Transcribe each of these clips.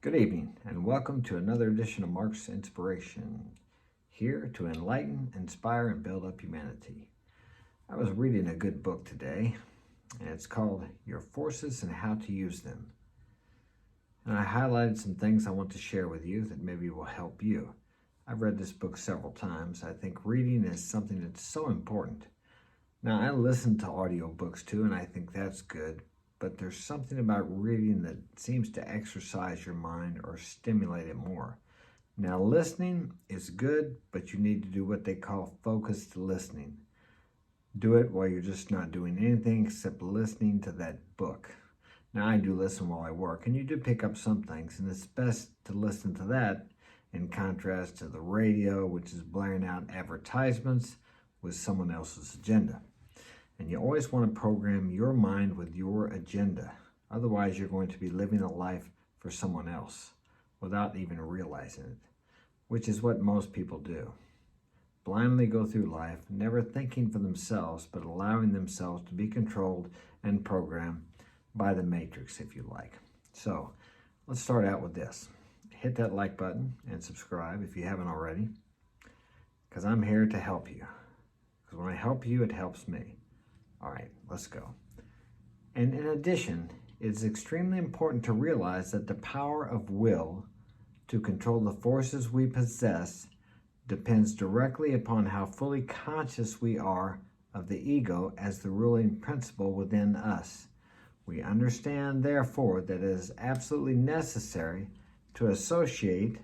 Good evening, and welcome to another edition of Mark's Inspiration, here to enlighten, inspire, and build up humanity. I was reading a good book today, and it's called Your Forces and How to Use Them. And I highlighted some things I want to share with you that maybe will help you. I've read this book several times. I think reading is something that's so important. Now, I listen to audiobooks too, and I think that's good. But there's something about reading that seems to exercise your mind or stimulate it more. Now, listening is good, but you need to do what they call focused listening. Do it while you're just not doing anything except listening to that book. Now, I do listen while I work, and you do pick up some things, and it's best to listen to that in contrast to the radio, which is blaring out advertisements with someone else's agenda. And you always want to program your mind with your agenda. Otherwise, you're going to be living a life for someone else without even realizing it, which is what most people do. Blindly go through life, never thinking for themselves, but allowing themselves to be controlled and programmed by the matrix, if you like. So let's start out with this. Hit that like button and subscribe if you haven't already, because I'm here to help you. Because when I help you, it helps me. All right, let's go. And in addition, it's extremely important to realize that the power of will to control the forces we possess depends directly upon how fully conscious we are of the ego as the ruling principle within us. We understand, therefore, that it is absolutely necessary to associate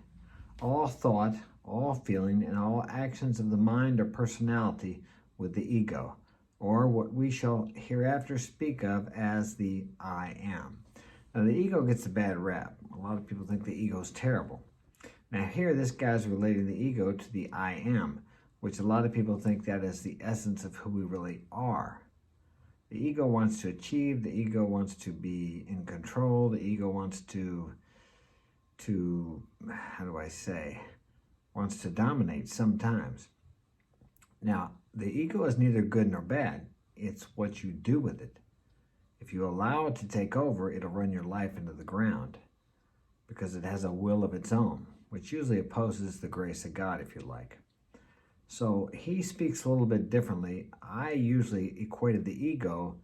all thought, all feeling, and all actions of the mind or personality with the ego, or what we shall hereafter speak of as the I am. Now, the ego gets a bad rap. A lot of people think the ego is terrible. Now, here this guy's relating the ego to the I am, which a lot of people think that is the essence of who we really are. The ego wants to achieve, the ego wants to be in control, the ego wants to wants to dominate sometimes. Now, the ego is neither good nor bad. It's what you do with it. If you allow it to take over, it'll run your life into the ground because it has a will of its own, which usually opposes the grace of God, if you like. So he speaks a little bit differently. I usually equated the ego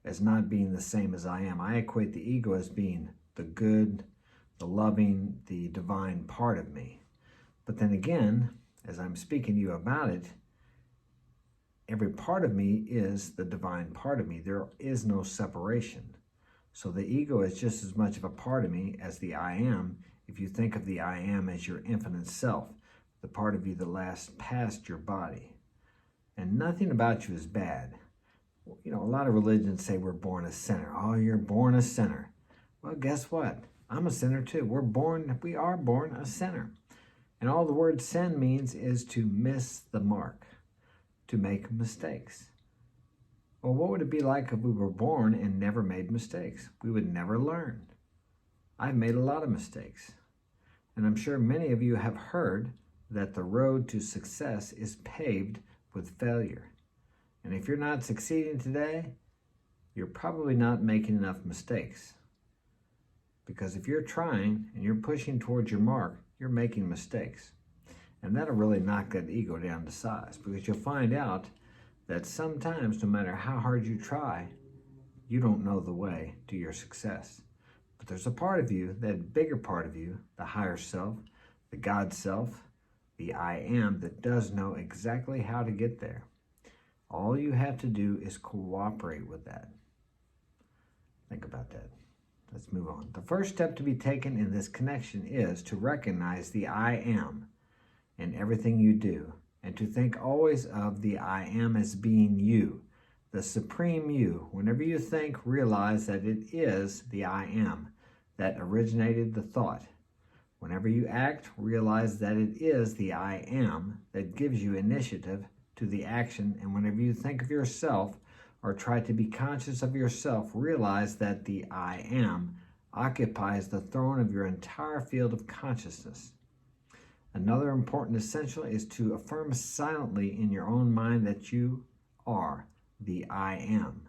as not being the same as I am. I equate the ego as being the good, the loving, the divine part of me. But then again, as I'm speaking to you about it, every part of me is the divine part of me. There is no separation. So the ego is just as much of a part of me as the I am, if you think of the I am as your infinite self, the part of you that lasts past your body. And nothing about you is bad. You know, a lot of religions say we're born a sinner. Oh, you're born a sinner. Well, guess what? I'm a sinner too. We are born a sinner. And all the word sin means is to miss the mark, to make mistakes. Well, what would it be like if we were born and never made mistakes? We would never learn. I've made a lot of mistakes. And I'm sure many of you have heard that the road to success is paved with failure. And if you're not succeeding today, you're probably not making enough mistakes. Because if you're trying and you're pushing towards your mark, you're making mistakes. And that'll really knock that ego down to size, because you'll find out that sometimes, no matter how hard you try, you don't know the way to your success. But there's a part of you, that bigger part of you, the higher self, the God self, the I am, that does know exactly how to get there. All you have to do is cooperate with that. Think about that. Let's move on. The first step to be taken in this connection is to recognize the I am in everything you do, and to think always of the I am as being you, the supreme you. Whenever you think, realize that it is the I am that originated the thought. Whenever you act, realize that it is the I am that gives you initiative to the action. And whenever you think of yourself or try to be conscious of yourself, realize that the I am occupies the throne of your entire field of consciousness. Another important essential is to affirm silently in your own mind that you are the I am.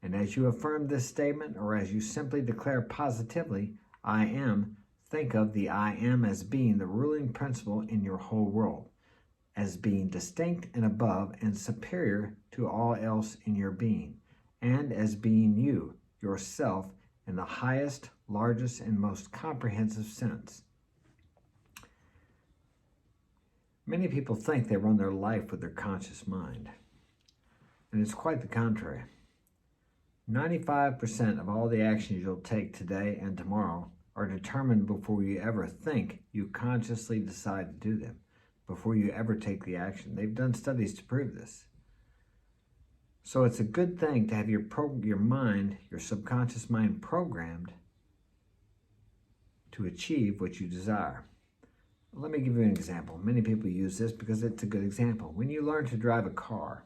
And as you affirm this statement, or as you simply declare positively, I am, think of the I am as being the ruling principle in your whole world, as being distinct and above and superior to all else in your being, and as being you, yourself, in the highest, largest, and most comprehensive sense. Many people think they run their life with their conscious mind, and it's quite the contrary. 95% of all the actions you'll take today and tomorrow are determined before you ever think you consciously decide to do them, before you ever take the action. They've done studies to prove this. So it's a good thing to have your mind, your subconscious mind, programmed to achieve what you desire. Let me give you an example. Many people use this because it's a good example. When you learn to drive a car,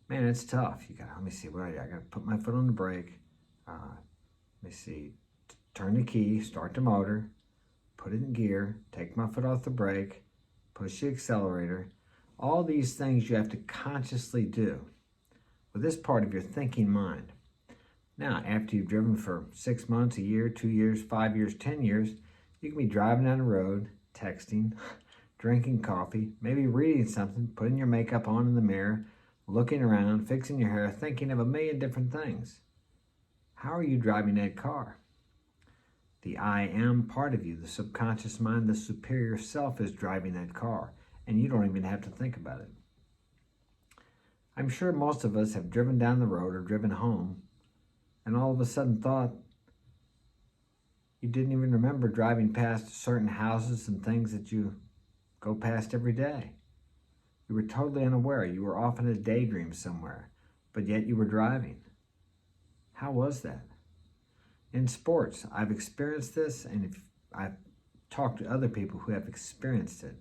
man, it's tough. Let me see, I got to put my foot on the brake. Let me see, turn the key, start the motor, put it in gear, take my foot off the brake, push the accelerator. All these things you have to consciously do with this part of your thinking mind. Now, after you've driven for 6 months, a year, 2 years, 5 years, 10 years, you can be driving down the road, texting, drinking coffee, maybe reading something, putting your makeup on in the mirror, looking around, fixing your hair, thinking of a million different things. How are you driving that car? The I am part of you, the subconscious mind, the superior self is driving that car, and you don't even have to think about it. I'm sure most of us have driven down the road or driven home, and all of a sudden thought you didn't even remember driving past certain houses and things that you go past every day. You were totally unaware. You were off in a daydream somewhere, but yet you were driving. How was that? In sports, I've experienced this, and I've talked to other people who have experienced it.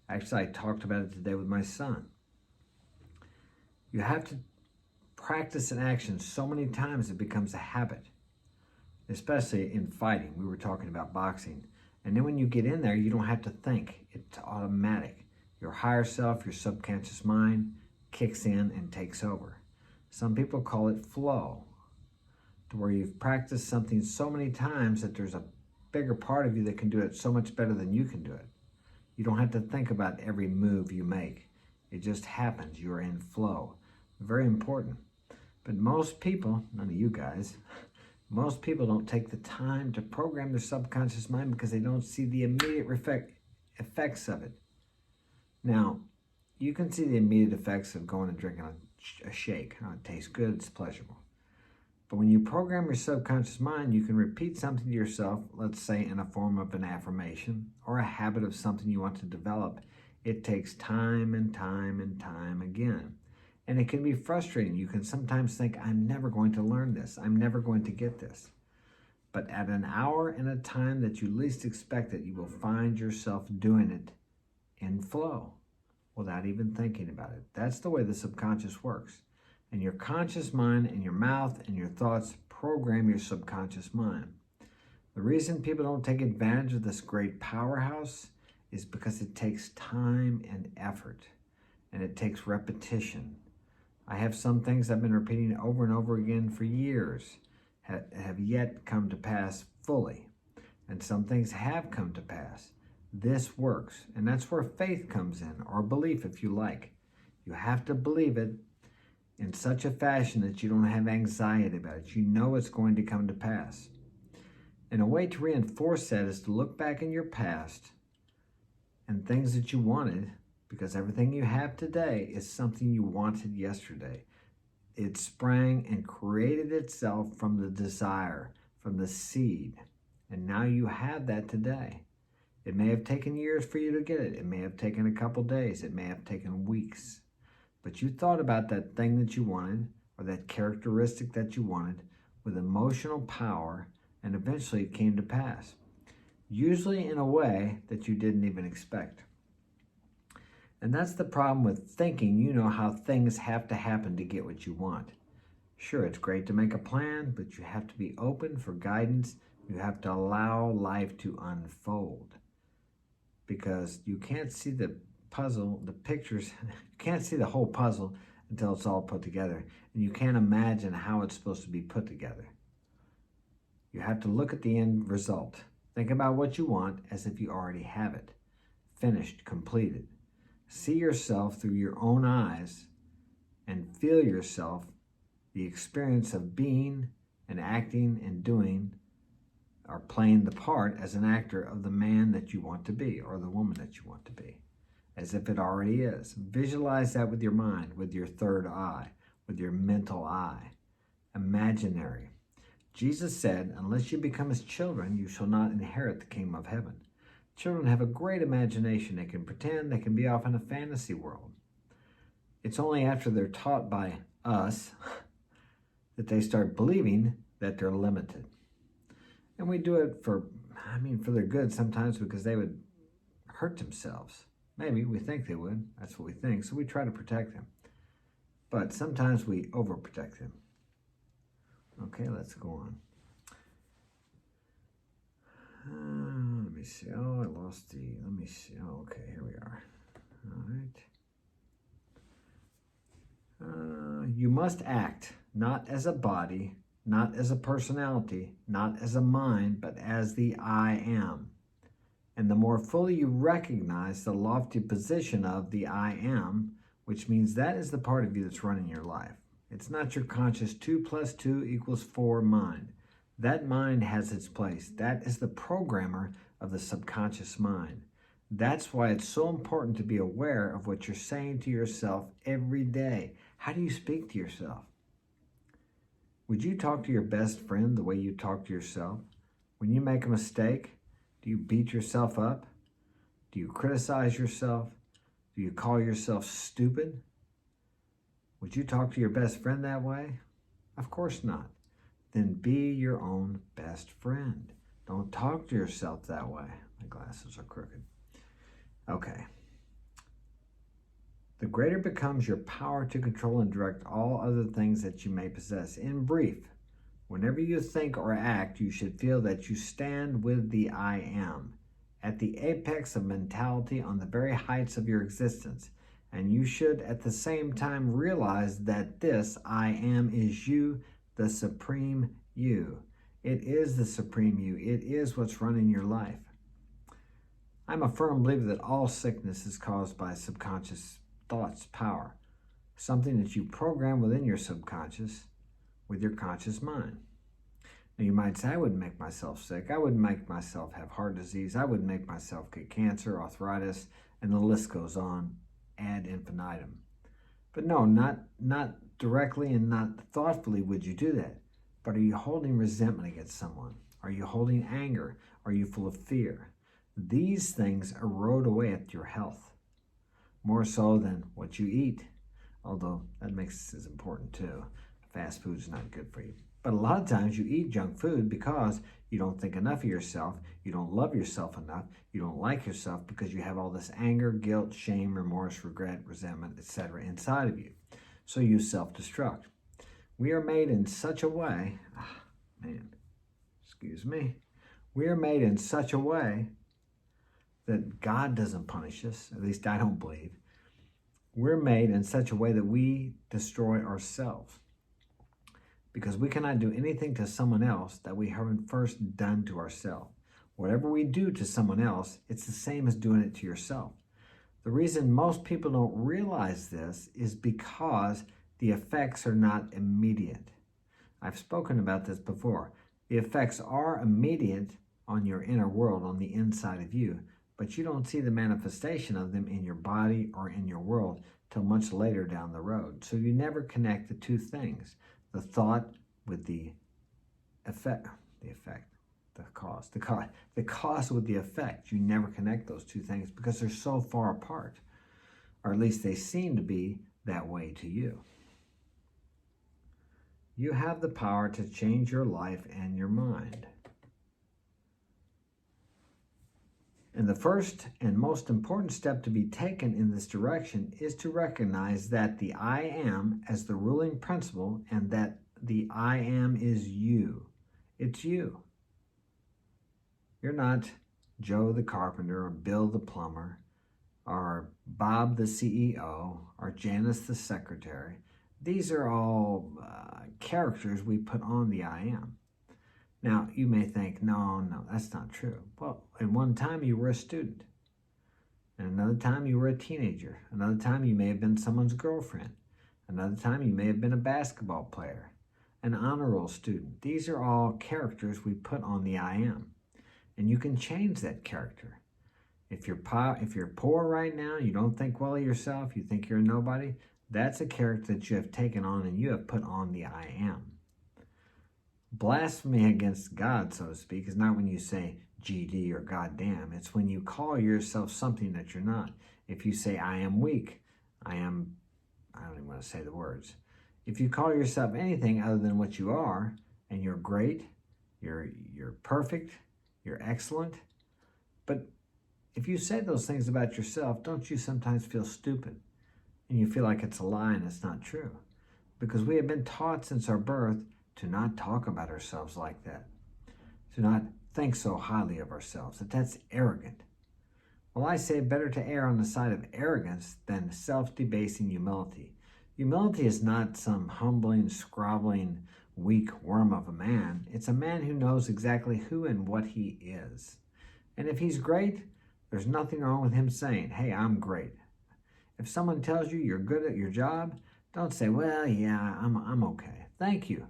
Actually, I talked about it today with my son. You have to practice an action so many times it becomes a habit, especially in fighting. We were talking about boxing. And then when you get in there, you don't have to think. It's automatic. Your higher self, your subconscious mind, kicks in and takes over. Some people call it flow, to where you've practiced something so many times that there's a bigger part of you that can do it so much better than you can do it. You don't have to think about every move you make. It just happens. You're in flow. Very important. But most people, none of you guys, most people don't take the time to program their subconscious mind because they don't see the immediate effects of it. Now, you can see the immediate effects of going and drinking a shake. It tastes good, it's pleasurable. But when you program your subconscious mind, you can repeat something to yourself, let's say in a form of an affirmation or a habit of something you want to develop. It takes time and time and time again. And it can be frustrating. You can sometimes think, I'm never going to learn this. I'm never going to get this. But at an hour and a time that you least expect it, you will find yourself doing it in flow without even thinking about it. That's the way the subconscious works. And your conscious mind and your mouth and your thoughts program your subconscious mind. The reason people don't take advantage of this great powerhouse is because it takes time and effort, and it takes repetition. I have some things I've been repeating over and over again for years, have yet come to pass fully. And some things have come to pass. This works. And that's where faith comes in, or belief if you like. You have to believe it in such a fashion that you don't have anxiety about it. You know it's going to come to pass. And a way to reinforce that is to look back in your past and things that you wanted, because everything you have today is something you wanted yesterday. It sprang and created itself from the desire, from the seed. And now you have that today. It may have taken years for you to get it. It may have taken a couple days. It may have taken weeks. But you thought about that thing that you wanted, or that characteristic that you wanted, with emotional power, and eventually it came to pass. Usually in a way that you didn't even expect. And that's the problem with thinking you know how things have to happen to get what you want. Sure, it's great to make a plan, but you have to be open for guidance. You have to allow life to unfold. Because you can't see the puzzle, the pictures, you can't see the whole puzzle until it's all put together. And you can't imagine how it's supposed to be put together. You have to look at the end result. Think about what you want as if you already have it, finished, completed. See yourself through your own eyes and feel yourself, the experience of being and acting and doing or playing the part as an actor of the man that you want to be or the woman that you want to be, as if it already is. Visualize that with your mind, with your third eye, with your mental eye. Imaginary. Jesus said, unless you become as children, you shall not inherit the kingdom of heaven. Children have a great imagination. They can pretend they can be off in a fantasy world. It's only after they're taught by us that they start believing that they're limited. And we do it for their good sometimes because they would hurt themselves. Maybe we think they would. That's what we think. So we try to protect them. But sometimes we overprotect them. Okay, let's go on. Let me see. Oh, I lost the... Let me see. Oh, okay, here we are. All right. You must act, not as a body, not as a personality, not as a mind, but as the I am. And the more fully you recognize the lofty position of the I am, which means that is the part of you that's running your life. It's not your conscious 2 + 2 = 4 mind. That mind has its place. That is the programmer of the subconscious mind. That's why it's so important to be aware of what you're saying to yourself every day. How do you speak to yourself? Would you talk to your best friend the way you talk to yourself? When you make a mistake, do you beat yourself up? Do you criticize yourself? Do you call yourself stupid? Would you talk to your best friend that way? Of course not. Then be your own best friend. Don't talk to yourself that way. My glasses are crooked. Okay. The greater becomes your power to control and direct all other things that you may possess. In brief, whenever you think or act, you should feel that you stand with the I am, at the apex of mentality on the very heights of your existence. And you should at the same time realize that this I am is you, the supreme you. It is the supreme you. It is what's running your life. I'm a firm believer that all sickness is caused by subconscious thoughts, power, something that you program within your subconscious with your conscious mind. Now you might say, I wouldn't make myself sick. I wouldn't make myself have heart disease. I wouldn't make myself get cancer, arthritis, and the list goes on ad infinitum. But no, not directly and not thoughtfully would you do that. But are you holding resentment against someone? Are you holding anger? Are you full of fear? These things erode away at your health, more so than what you eat, although that is important too. Fast food's not good for you. But a lot of times you eat junk food because you don't think enough of yourself, you don't love yourself enough, you don't like yourself because you have all this anger, guilt, shame, remorse, regret, resentment, etc. inside of you. So you self-destruct. We are made in such a way, we are made in such a way that God doesn't punish us, at least I don't believe. We're made in such a way that we destroy ourselves because we cannot do anything to someone else that we haven't first done to ourselves. Whatever we do to someone else, it's the same as doing it to yourself. The reason most people don't realize this is because the effects are not immediate. I've spoken about this before. The effects are immediate on your inner world, on the inside of you, but you don't see the manifestation of them in your body or in your world till much later down the road. So you never connect the two things, the thought with the effect, the cause with the effect. You never connect those two things because they're so far apart, or at least they seem to be that way to you. You have the power to change your life and your mind. And the first and most important step to be taken in this direction is to recognize that the I am as the ruling principle and that the I am is you. It's you. You're not Joe the carpenter or Bill the plumber or Bob the CEO or Janice the secretary. These are all characters we put on the I am. Now, you may think, no, that's not true. Well, at one time you were a student. And another time you were a teenager. Another time you may have been someone's girlfriend. Another time you may have been a basketball player, an honor roll student. These are all characters we put on the I am. And you can change that character. If you're poor right now, you don't think well of yourself, you think you're a nobody, that's a character that you have taken on and you have put on the I am. Blasphemy against God, so to speak, is not when you say GD or goddamn. It's when you call yourself something that you're not. If you say, I am weak, I don't even want to say the words. If you call yourself anything other than what you are, and you're great, you're perfect, you're excellent, but if you say those things about yourself, don't you sometimes feel stupid? And you feel like it's a lie and it's not true? Because we have been taught since our birth to not talk about ourselves like that, to not think so highly of ourselves, that's arrogant. Well, I say better to err on the side of arrogance than self-debasing humility. Humility is not some humbling, scrobbling, weak worm of a man. It's a man who knows exactly who and what he is. And if he's great, there's nothing wrong with him saying, hey, I'm great. If someone tells you you're good at your job, don't say, well, yeah, I'm okay. Thank you.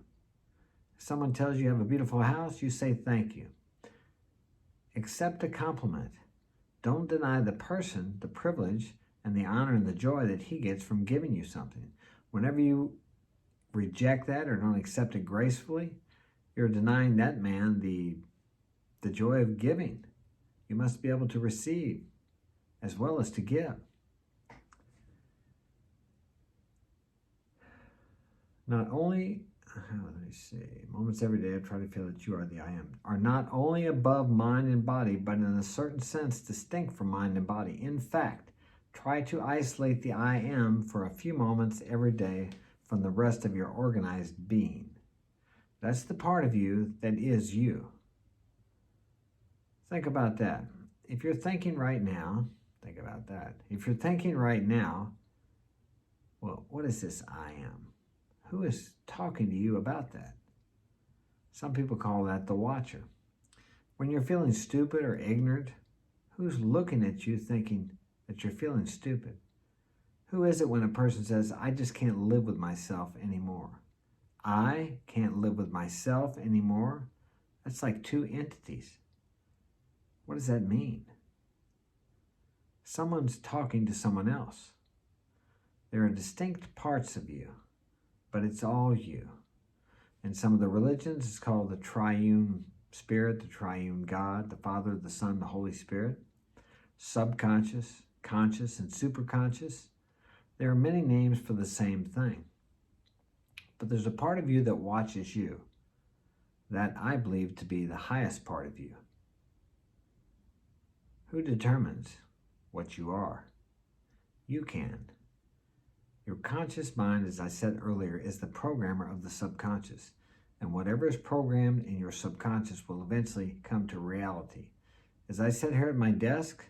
If someone tells you have a beautiful house, you say thank you. Accept a compliment. Don't deny the person the privilege and the honor and the joy that he gets from giving you something. Whenever you reject that or don't accept it gracefully, you're denying that man the joy of giving. You must be able to receive as well as to give. Not only, let me see, moments every day I try to feel that you are the I am, are not only above mind and body, but in a certain sense distinct from mind and body. In fact, try to isolate the I am for a few moments every day from the rest of your organized being. That's the part of you that is you. Think about that. If you're thinking right now, think about that. If you're thinking right now, well, what is this I am? Who is talking to you about that? Some people call that the watcher. When you're feeling stupid or ignorant, who's looking at you thinking that you're feeling stupid? Who is it when a person says, I just can't live with myself anymore? I can't live with myself anymore? That's like two entities. What does that mean? Someone's talking to someone else. There are distinct parts of you, but it's all you. In some of the religions, it's called the triune spirit, the triune God, the Father, the Son, the Holy Spirit. Subconscious, conscious, and superconscious. There are many names for the same thing. But there's a part of you that watches you, that I believe to be the highest part of you. Who determines what you are? You can. Your conscious mind, as I said earlier, is the programmer of the subconscious. And whatever is programmed in your subconscious will eventually come to reality. As I sit here at my desk,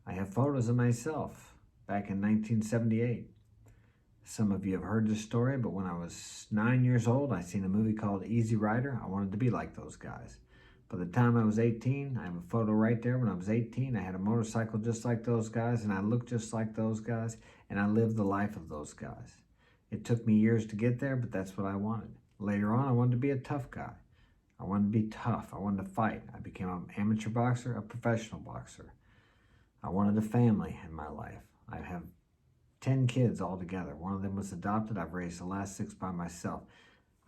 I have photos of myself back in 1978. Some of you have heard this story, but when I was 9 years old, I seen a movie called Easy Rider. I wanted to be like those guys. By the time I was 18, I have a photo right there. When I was 18, I had a motorcycle just like those guys, and I looked just like those guys, and I lived the life of those guys. It took me years to get there, but that's what I wanted. Later on, I wanted to be a tough guy. I wanted to be tough. I wanted to fight. I became an amateur boxer, a professional boxer. I wanted a family in my life. I have 10 kids altogether. One of them was adopted. I've raised the last 6 by myself.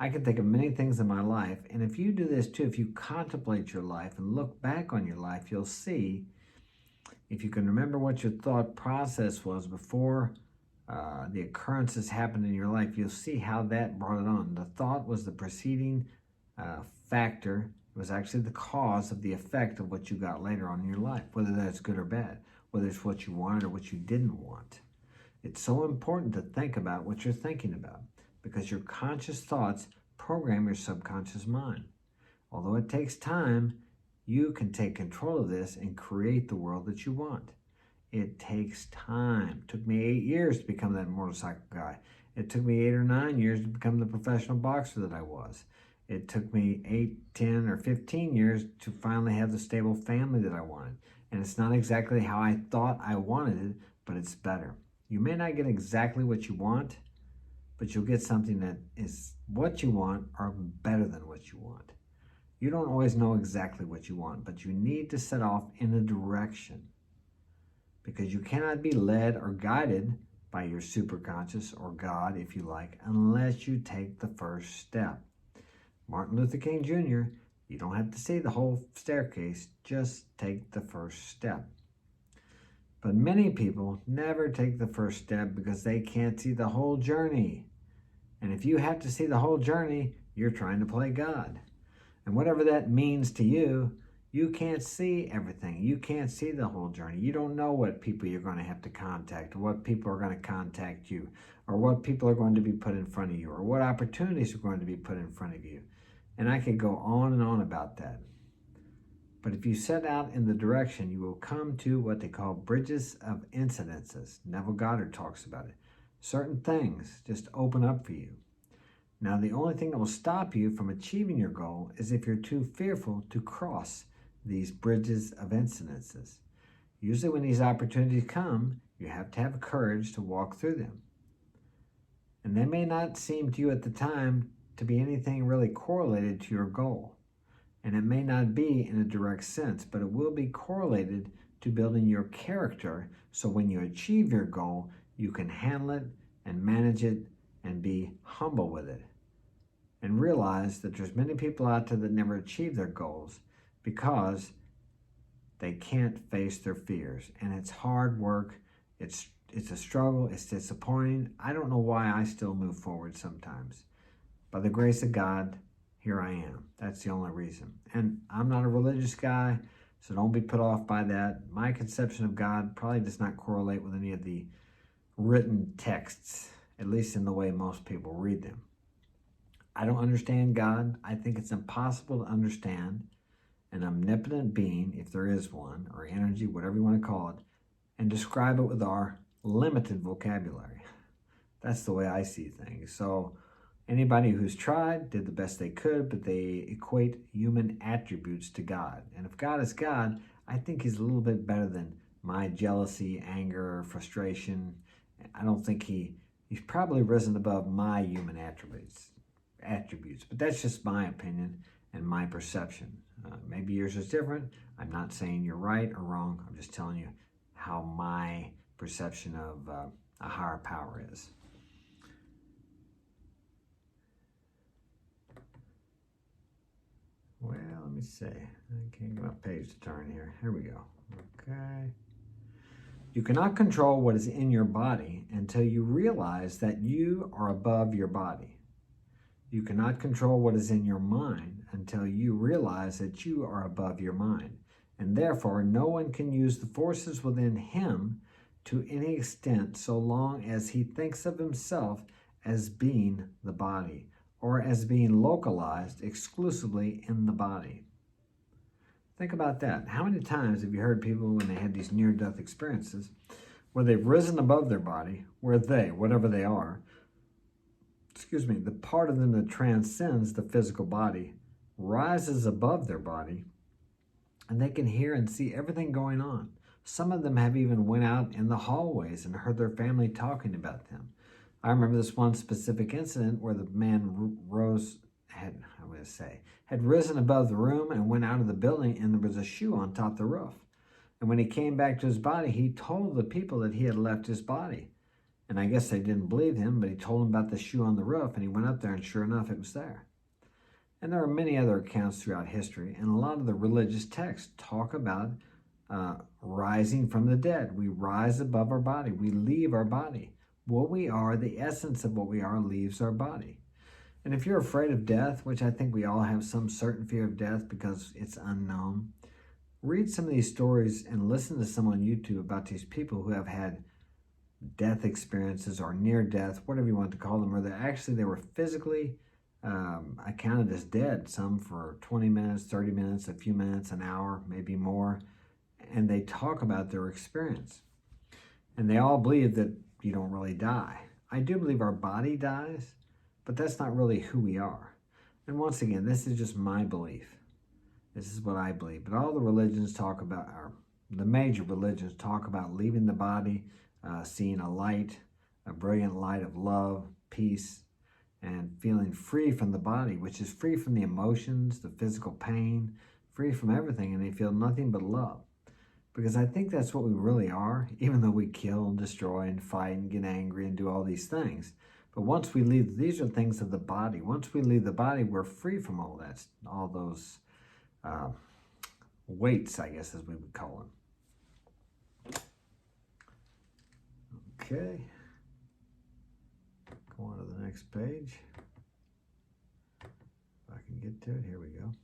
I can think of many things in my life, and if you do this too, if you contemplate your life and look back on your life, you'll see, if you can remember what your thought process was before the occurrences happened in your life, you'll see how that brought it on. The thought was the preceding factor. It was actually the cause of the effect of what you got later on in your life, whether that's good or bad, whether it's what you wanted or what you didn't want. It's so important to think about what you're thinking about, because your conscious thoughts program your subconscious mind. Although it takes time, you can take control of this and create the world that you want. It takes time. It took me 8 years to become that motorcycle guy. It took me 8 or 9 years to become the professional boxer that I was. It took me 8, 10, or 15 years to finally have the stable family that I wanted. And it's not exactly how I thought I wanted it, but it's better. You may not get exactly what you want, but you'll get something that is what you want or better than what you want. You don't always know exactly what you want, but you need to set off in a direction, because you cannot be led or guided by your superconscious, or God if you like, unless you take the first step. Martin Luther King Jr., you don't have to see the whole staircase, just take the first step. But many people never take the first step because they can't see the whole journey. And if you have to see the whole journey, you're trying to play God. And whatever that means to you, you can't see everything. You can't see the whole journey. You don't know what people you're going to have to contact, or what people are going to contact you, or what people are going to be put in front of you, or what opportunities are going to be put in front of you. And I could go on and on about that. But if you set out in the direction, you will come to what they call bridges of incidences. Neville Goddard talks about it. Certain things just open up for you. Now, the only thing that will stop you from achieving your goal is if you're too fearful to cross these bridges of incidences. Usually when these opportunities come, you have to have courage to walk through them. And they may not seem to you at the time to be anything really correlated to your goal. And it may not be in a direct sense, but it will be correlated to building your character, so when you achieve your goal, you can handle it and manage it and be humble with it. And realize that there's many people out there that never achieve their goals because they can't face their fears. And it's hard work. It's a struggle. It's disappointing. I don't know why I still move forward sometimes. By the grace of God, here I am. That's the only reason. And I'm not a religious guy, so don't be put off by that. My conception of God probably does not correlate with any of the written texts, at least in the way most people read them. I don't understand God. I think it's impossible to understand an omnipotent being, if there is one, or energy, whatever you want to call it, and describe it with our limited vocabulary. That's the way I see things. So anybody who's tried did the best they could, but they equate human attributes to God. And if God is God, I think he's a little bit better than my jealousy, anger, frustration. I don't think he's probably risen above my human attributes. But that's just my opinion and my perception. Maybe yours is different. I'm not saying you're right or wrong. I'm just telling you how my perception of a higher power is. Well, let me see. I can't get my page to turn here. Here we go. Okay. You cannot control what is in your body until you realize that you are above your body. You cannot control what is in your mind until you realize that you are above your mind. And therefore, no one can use the forces within him to any extent so long as he thinks of himself as being the body, or as being localized exclusively in the body. Think about that. How many times have you heard people when they had these near-death experiences where they've risen above their body, where they, whatever they are, the part of them that transcends the physical body, rises above their body, and they can hear and see everything going on. Some of them have even went out in the hallways and heard their family talking about them. I remember this one specific incident where the man had risen above the room and went out of the building, and there was a shoe on top of the roof. And when he came back to his body, he told the people that he had left his body. And I guess they didn't believe him, but he told them about the shoe on the roof, and he went up there, and sure enough, it was there. And there are many other accounts throughout history, and a lot of the religious texts talk about rising from the dead. We rise above our body. We leave our body. What we are, the essence of what we are, leaves our body. And if you're afraid of death, which I think we all have some certain fear of death because it's unknown, read some of these stories and listen to some on YouTube about these people who have had death experiences or near death, whatever you want to call them, where they were physically accounted as dead, some for 20 minutes, 30 minutes, a few minutes, an hour, maybe more. And they talk about their experience. And they all believe that you don't really die. I do believe our body dies, but that's not really who we are. And once again, this is just my belief. This is what I believe. But all the religions talk about, or the major religions talk about leaving the body, seeing a light, a brilliant light of love, peace, and feeling free from the body, which is free from the emotions, the physical pain, free from everything, and they feel nothing but love. Because I think that's what we really are, even though we kill and destroy and fight and get angry and do all these things. But once we leave, these are things of the body. Once we leave the body, we're free from all that, all those weights, I guess, as we would call them. Okay. Go on to the next page. If I can get to it, here we go.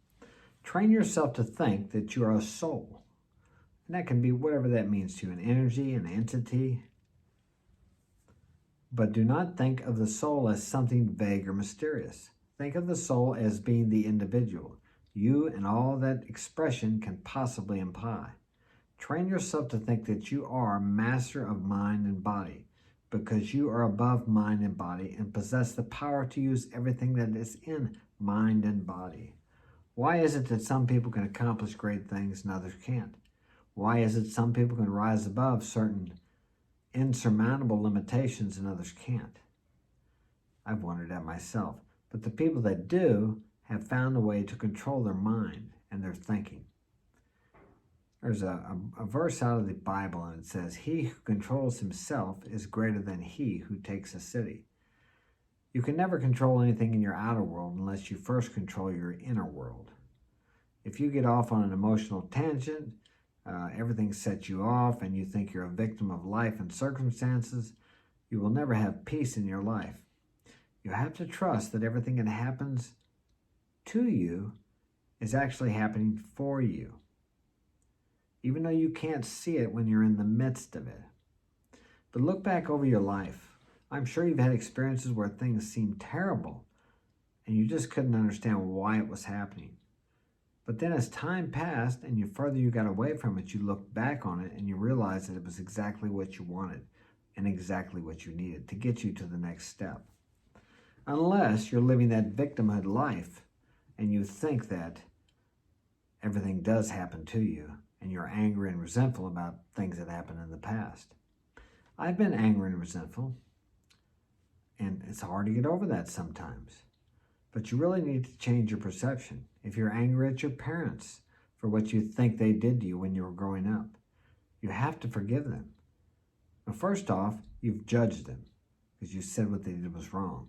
Train yourself to think that you are a soul. And that can be whatever that means to you, an energy, an entity. But do not think of the soul as something vague or mysterious. Think of the soul as being the individual, you and all that expression can possibly imply. Train yourself to think that you are master of mind and body, because you are above mind and body and possess the power to use everything that is in mind and body. Why is it that some people can accomplish great things and others can't? Why is it some people can rise above certain insurmountable limitations and others can't? I've wondered that myself. But the people that do have found a way to control their mind and their thinking. There's a verse out of the Bible, and it says, "He who controls himself is greater than he who takes a city." You can never control anything in your outer world unless you first control your inner world. If you get off on an emotional tangent, everything sets you off, and you think you're a victim of life and circumstances, you will never have peace in your life. You have to trust that everything that happens to you is actually happening for you, even though you can't see it when you're in the midst of it. But look back over your life. I'm sure you've had experiences where things seemed terrible and you just couldn't understand why it was happening. But then as time passed and further you got away from it, you looked back on it and you realized that it was exactly what you wanted and exactly what you needed to get you to the next step. Unless you're living that victimhood life and you think that everything does happen to you and you're angry and resentful about things that happened in the past. I've been angry and resentful, and it's hard to get over that sometimes. But you really need to change your perception. If you're angry at your parents for what you think they did to you when you were growing up, you have to forgive them. Now, first off, you've judged them because you said what they did was wrong.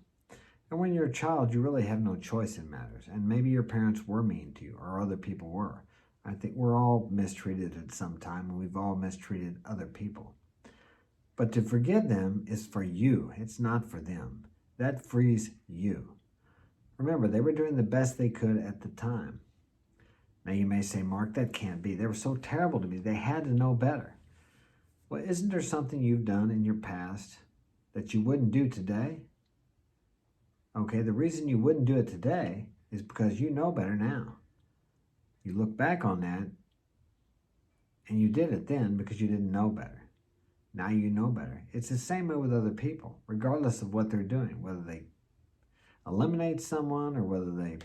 And when you're a child, you really have no choice in matters. And maybe your parents were mean to you, or other people were. I think we're all mistreated at some time, and we've all mistreated other people. But to forgive them is for you. It's not for them. That frees you. Remember, they were doing the best they could at the time. Now you may say, "Mark, that can't be. They were so terrible to me. They had to know better." Well, isn't there something you've done in your past that you wouldn't do today? Okay, the reason you wouldn't do it today is because you know better now. You look back on that and you did it then because you didn't know better. Now you know better. It's the same way with other people, regardless of what they're doing, whether they eliminate someone or whether they,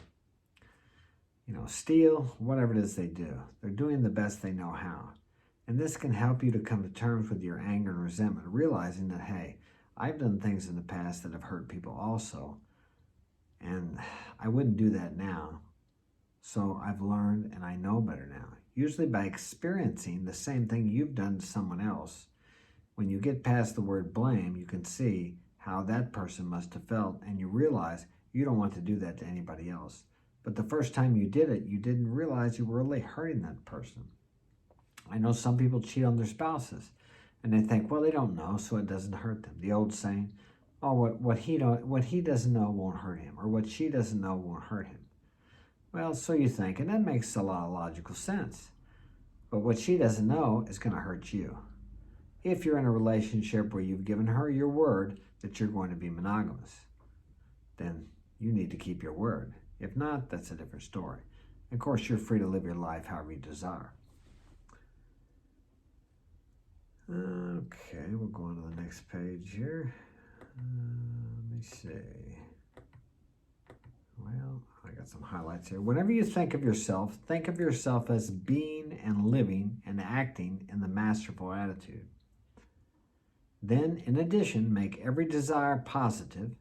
steal, whatever it is they do. They're doing the best they know how. And this can help you to come to terms with your anger and resentment, realizing that, hey, I've done things in the past that have hurt people also. And I wouldn't do that now. So I've learned and I know better now. Usually by experiencing the same thing you've done to someone else, when you get past the word blame, you can see how that person must have felt, and you realize you don't want to do that to anybody else. But the first time you did it, you didn't realize you were really hurting that person. I know some people cheat on their spouses, and they think, well, they don't know, so it doesn't hurt them. The old saying, oh, what he doesn't know won't hurt him, or what she doesn't know won't hurt him. Well, so you think, and that makes a lot of logical sense. But what she doesn't know is going to hurt you. If you're in a relationship where you've given her your word that you're going to be monogamous, then you need to keep your word. If not, that's a different story. Of course, you're free to live your life however you desire. Okay, we'll go on to the next page here. Let me see. Well, I got some highlights here. Whenever you think of yourself as being and living and acting in the masterful attitude. Then, in addition, make every desire positive,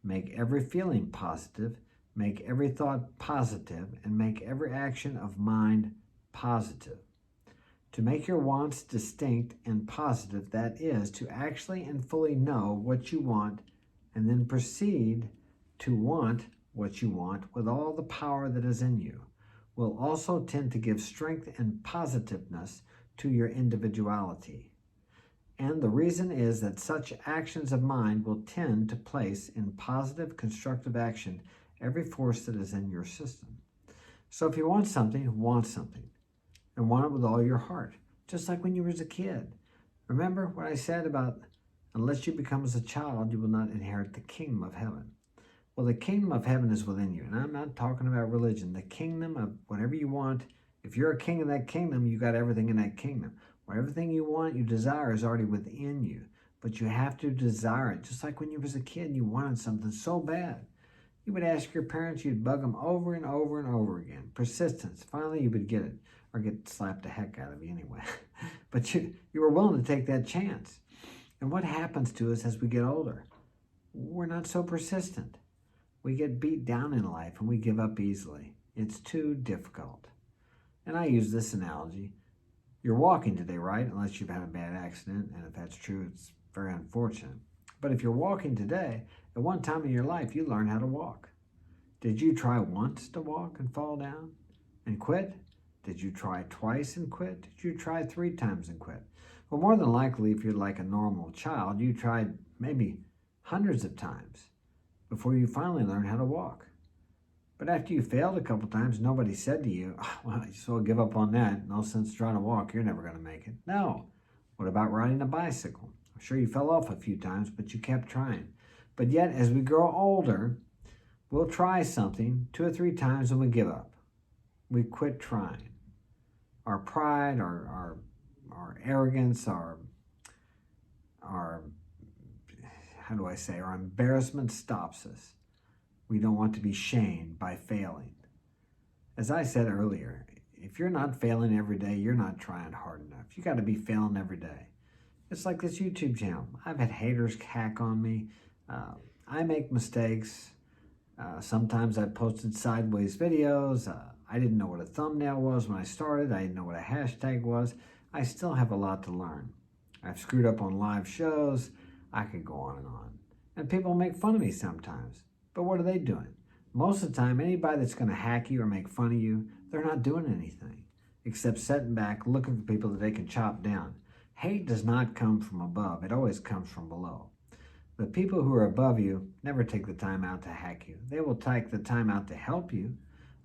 make every feeling positive, make every thought positive, and make every action of mind positive. To make your wants distinct and positive, that is, to actually and fully know what you want and then proceed to want what you want with all the power that is in you, will also tend to give strength and positiveness to your individuality. And the reason is that such actions of mind will tend to place in positive, constructive action every force that is in your system. So if you want something, and want it with all your heart, just like when you were a kid. Remember what I said about, unless you become as a child, you will not inherit the kingdom of heaven. Well, the kingdom of heaven is within you, and I'm not talking about religion. The kingdom of whatever you want, if you're a king of that kingdom, you got everything in that kingdom. Or everything you want, you desire is already within you, but you have to desire it. Just like when you was a kid and you wanted something so bad. You would ask your parents, you'd bug them over and over and over again. Persistence. Finally, you would get it, or get slapped the heck out of you anyway. But you were willing to take that chance. And what happens to us as we get older? We're not so persistent. We get beat down in life and we give up easily. It's too difficult. And I use this analogy. You're walking today, right? Unless you've had a bad accident. And if that's true, it's very unfortunate. But if you're walking today, at one time in your life, you learned how to walk. Did you try once to walk and fall down and quit? Did you try twice and quit? Did you try 3 times and quit? Well, more than likely, if you're like a normal child, you tried maybe hundreds of times before you finally learned how to walk. But after you failed a couple times, nobody said to you, oh, well, so give up on that. No sense trying to walk. You're never going to make it. No. What about riding a bicycle? I'm sure you fell off a few times, but you kept trying. But yet, as we grow older, we'll try something 2 or 3 times and we give up. We quit trying. Our pride, our arrogance, our embarrassment stops us. We don't want to be shamed by failing. As I said earlier, if you're not failing every day, you're not trying hard enough. You got to be failing every day. It's like this YouTube channel. I've had haters hack on me. I make mistakes. Sometimes I posted sideways videos. I didn't know what a thumbnail was when I started. I didn't know what a hashtag was. I still have a lot to learn. I've screwed up on live shows. I could go on and on. And people make fun of me sometimes. But what are they doing? Most of the time, anybody that's going to hack you or make fun of you, they're not doing anything except sitting back looking for people that they can chop down. Hate does not come from above. It always comes from below. The people who are above you never take the time out to hack you. They will take the time out to help you.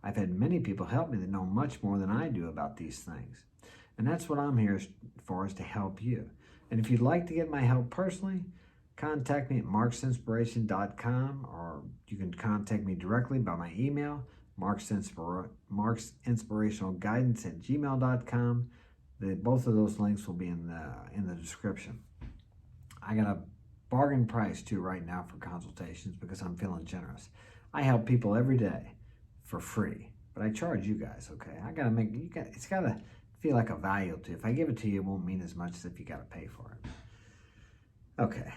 I've had many people help me that know much more than I do about these things. And that's what I'm here for, is to help you. And if you'd like to get my help personally, contact me at MarksInspiration.com, or you can contact me directly by my email, MarksInspirationalGuidance@gmail.com. Both of those links will be in the description. I got a bargain price too right now for consultations because I'm feeling generous. I help people every day for free, but I charge you guys, okay? It's got to feel like a value to you. If I give it to you, it won't mean as much as if you got to pay for it. Okay,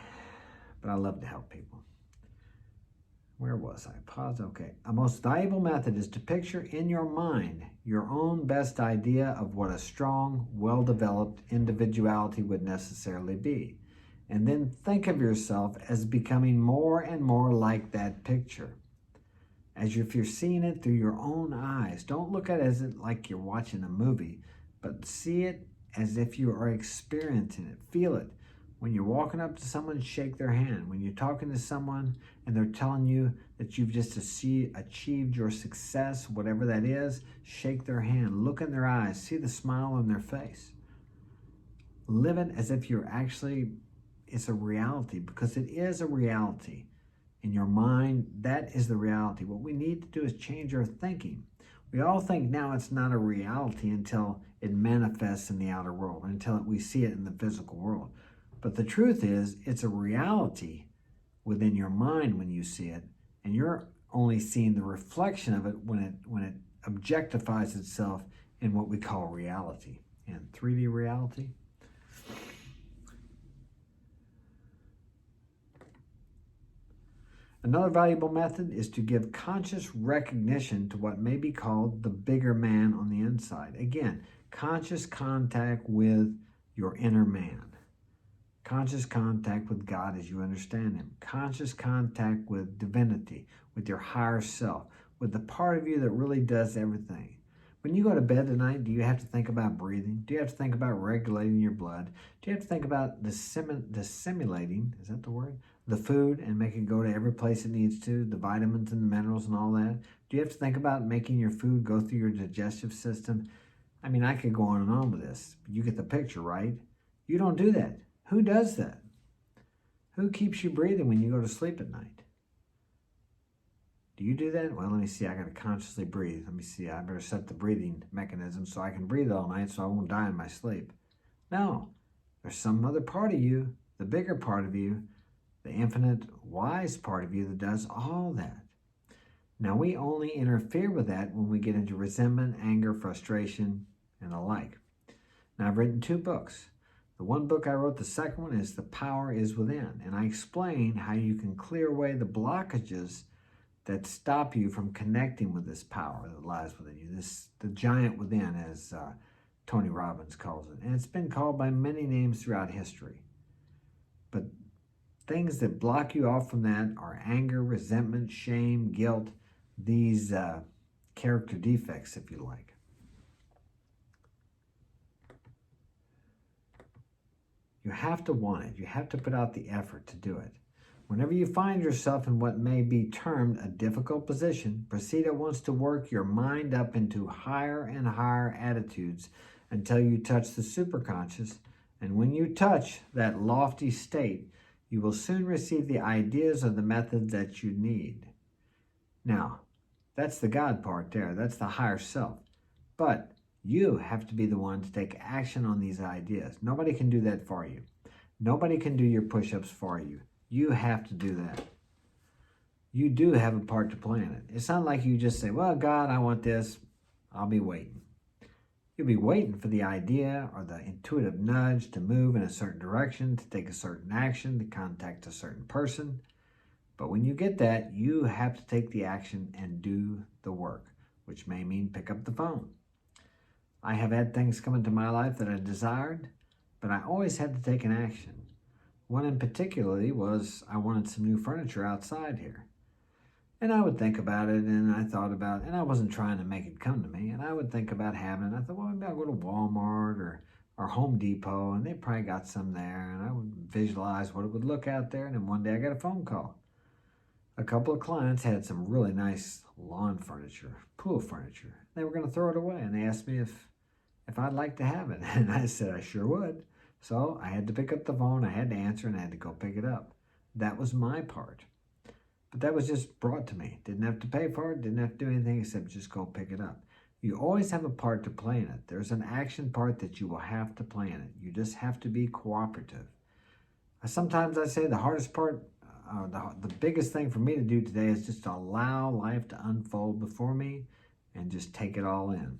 but I love to help people. Where was I? Pause. Okay. A most valuable method is to picture in your mind your own best idea of what a strong, well-developed individuality would necessarily be. And then think of yourself as becoming more and more like that picture. As if you're seeing it through your own eyes. Don't look at it as like you're watching a movie, but see it as if you are experiencing it. Feel it. When you're walking up to someone, shake their hand. When you're talking to someone and they're telling you that you've just achieved your success, whatever that is, shake their hand. Look in their eyes. See the smile on their face. Live it as if you're actually, it's a reality, because it is a reality. In your mind, that is the reality. What we need to do is change our thinking. We all think now it's not a reality until it manifests in the outer world, until we see it in the physical world. But the truth is, it's a reality within your mind when you see it, and you're only seeing the reflection of it when it objectifies itself in what we call reality, in 3D reality. Another valuable method is to give conscious recognition to what may be called the bigger man on the inside. Again, conscious contact with your inner man. Conscious contact with God as you understand Him. Conscious contact with divinity, with your higher self, with the part of you that really does everything. When you go to bed tonight, do you have to think about breathing? Do you have to think about regulating your blood? Do you have to think about dissimulating, is that the word? The food and make it go to every place it needs to, the vitamins and the minerals and all that? Do you have to think about making your food go through your digestive system? I mean, I could go on and on with this, but you get the picture, right? You don't do that. Who does that? Who keeps you breathing when you go to sleep at night? Do you do that? Well, let me see. I got to consciously breathe. Let me see. I better set the breathing mechanism so I can breathe all night so I won't die in my sleep. No. There's some other part of you, the bigger part of you, the infinite wise part of you that does all that. Now, we only interfere with that when we get into resentment, anger, frustration, and the like. Now, I've written 2 books. The one book I wrote, the second one, is The Power is Within. And I explain how you can clear away the blockages that stop you from connecting with this power that lies within you, the giant within, as Tony Robbins calls it. And it's been called by many names throughout history. But things that block you off from that are anger, resentment, shame, guilt, these character defects, if you like. You have to want it. You have to put out the effort to do it. Whenever you find yourself in what may be termed a difficult position, proceed at once to work your mind up into higher and higher attitudes until you touch the superconscious. And when you touch that lofty state, you will soon receive the ideas of the method that you need. Now, that's the God part there. That's the higher self. But you have to be the one to take action on these ideas. Nobody can do that for you. Nobody can do your push-ups for you. You have to do that. You do have a part to play in it. It's not like you just say, well, God, I want this. I'll be waiting. You'll be waiting for the idea or the intuitive nudge to move in a certain direction, to take a certain action, to contact a certain person. But when you get that, you have to take the action and do the work, which may mean pick up the phone. I have had things come into my life that I desired, but I always had to take an action. One in particularly was I wanted some new furniture outside here. And I would think about it, and I thought about it, and I wasn't trying to make it come to me, and I would think about having it. I thought, well, maybe I'll go to Walmart or Home Depot, and they probably got some there, and I would visualize what it would look out there, and then one day I got a phone call. A couple of clients had some really nice lawn furniture, pool furniture. They were going to throw it away, and they asked me if I'd like to have it, and I said I sure would. So I had to pick up the phone, I had to answer, and I had to go pick it up. That was my part. But that was just brought to me. Didn't have to pay for it, didn't have to do anything except just go pick it up. You always have a part to play in it. There's an action part that you will have to play in it. You just have to be cooperative. Sometimes I say the hardest part, the biggest thing for me to do today is just to allow life to unfold before me and just take it all in,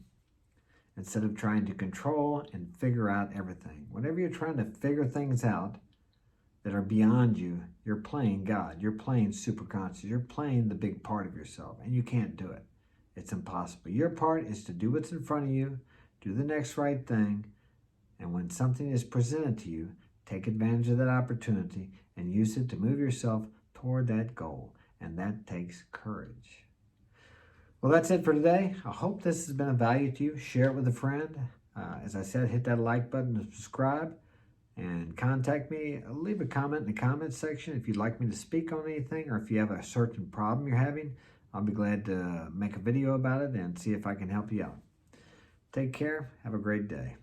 instead of trying to control and figure out everything. Whenever you're trying to figure things out that are beyond you, you're playing God, you're playing superconscious, you're playing the big part of yourself, and you can't do it. It's impossible. Your part is to do what's in front of you, do the next right thing, and when something is presented to you, take advantage of that opportunity and use it to move yourself toward that goal, and that takes courage. Well, that's it for today. I hope this has been of value to you. Share it with a friend. As I said, hit that like button and subscribe. And contact me. Leave a comment in the comments section if you'd like me to speak on anything, or if you have a certain problem you're having. I'll be glad to make a video about it and see if I can help you out. Take care. Have a great day.